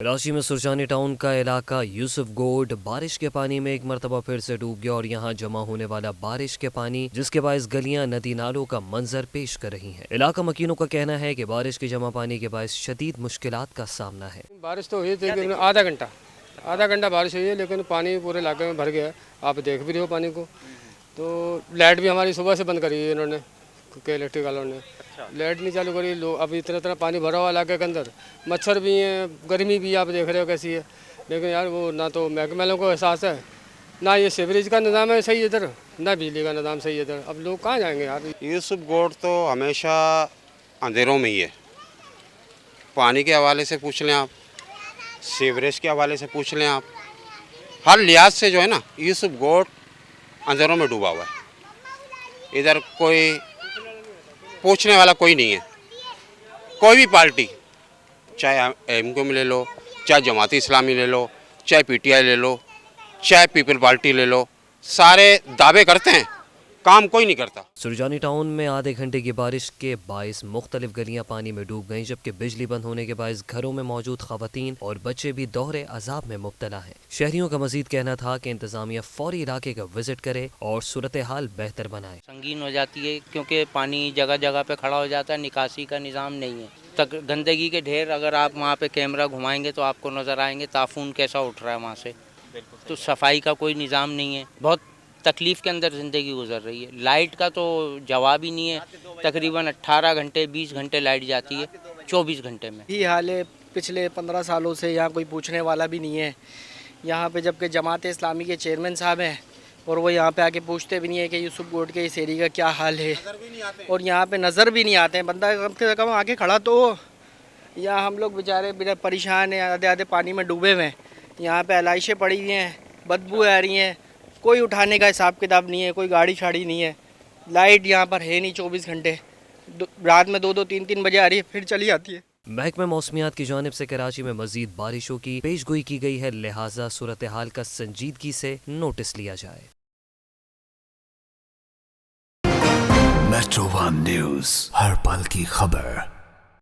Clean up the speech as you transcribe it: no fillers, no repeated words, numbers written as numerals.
कराची में सुरजानी टाउन का इलाका यूसुफ गोड बारिश के पानी में एक मरतबा फिर से डूब गया और यहाँ जमा होने वाला बारिश के पानी जिसके बायस गलियां नदी नालों का मंजर पेश कर रही हैं। इलाका मकीनों का कहना है कि बारिश के जमा पानी के बायस शदीद मुश्किलात का सामना है। बारिश तो हुई थी लेकिन आधा घंटा बारिश हुई है, लेकिन पानी पूरे इलाके में भर गया। आप देख भी रहे हो पानी को। तो लाइट भी हमारी सुबह से बंद करी है इन्होंने, इलेक्ट्रिक वालों ने। लाइट नहीं चालू करी। लोग अभी इतना पानी भरा हुआ इलाके के अंदर, मच्छर भी हैं, गर्मी भी आप देख रहे हो कैसी है। लेकिन यार वो ना तो महकमे वालों को एहसास है, ना ये सीवरेज का निज़ाम है सही इधर, ना बिजली का निज़ाम सही इधर। अब लोग कहाँ जाएंगे यार। यूसुफ गोड तो हमेशा अंधेरों में ही है। पानी के हवाले से पूछ लें आप, सीवरेज के हवाले से पूछ लें आप, हर लिहाज से जो है ना यूसुफ गोड अंधेरों में डूबा हुआ है। इधर कोई पूछने वाला कोई नहीं है। कोई भी पार्टी, चाहे एमक्यूएम ले लो, चाहे जमाती इस्लामी ले लो, चाहे पीटीआई ले लो, चाहे पीपल पार्टी ले लो, सारे दावे करते हैं, काम कोई नहीं करता। सुरजानी टाउन में आधे घंटे की बारिश के बायस मुख्तलिफ गलियां पानी में डूब गईं, जबकि बिजली बंद होने के बायस घरों में मौजूद खवातीन और बच्चे भी दोहरे अजाब में मुब्तला हैं। शहरियों का मजीद कहना था कि इंतजामिया फौरी इलाके का विजिट करे और सूरत हाल बेहतर बनाए। संगीन हो जाती है क्योंकि पानी जगह जगह पे खड़ा हो जाता है, निकासी का निज़ाम नहीं है। तक गंदगी के ढेर, अगर आप वहाँ पे कैमरा घुमाएंगे तो आपको नज़र आएंगे ताफून कैसा उठ रहा है वहाँ से। तो सफाई का कोई निज़ाम नहीं है, बहुत तकलीफ़ के अंदर ज़िंदगी गुजर रही है। लाइट का तो जवाब ही नहीं है। तकरीबन 18 घंटे 20 घंटे लाइट जाती है 24 घंटे में। यही हाल है पिछले 15 सालों से। यहाँ कोई पूछने वाला भी नहीं है यहाँ पे, जबकि जमात इस्लामी के चेयरमैन साहब हैं और वो यहाँ पे आके पूछते भी नहीं है कि यूसुफ गोड के इस एरिया का क्या हाल है, और यहाँ पे नज़र भी नहीं आते हैं। बंदा कम से कम आके खड़ा तो हो। यहाँ हम लोग बेचारे बिना परेशान हैं, आधे आधे पानी में डूबे हुए हैं। यहाँ पे अलाइशें पड़ी हुई हैं, बदबू आ रही हैं, कोई उठाने का हिसाब किताब नहीं है, कोई गाड़ी शाड़ी नहीं है। लाइट यहाँ पर है नहीं 24 घंटे, रात में 2-2 3-3 बजे आ रही है, फिर चली जाती है। महकमा मौसमियात की जानिब से कराची में मजीद बारिशों की पेशगोई की गई है, लिहाजा सूरत हाल का संजीदगी से नोटिस लिया जाए। मेट्रो वन न्यूज़, हर पल की खबर।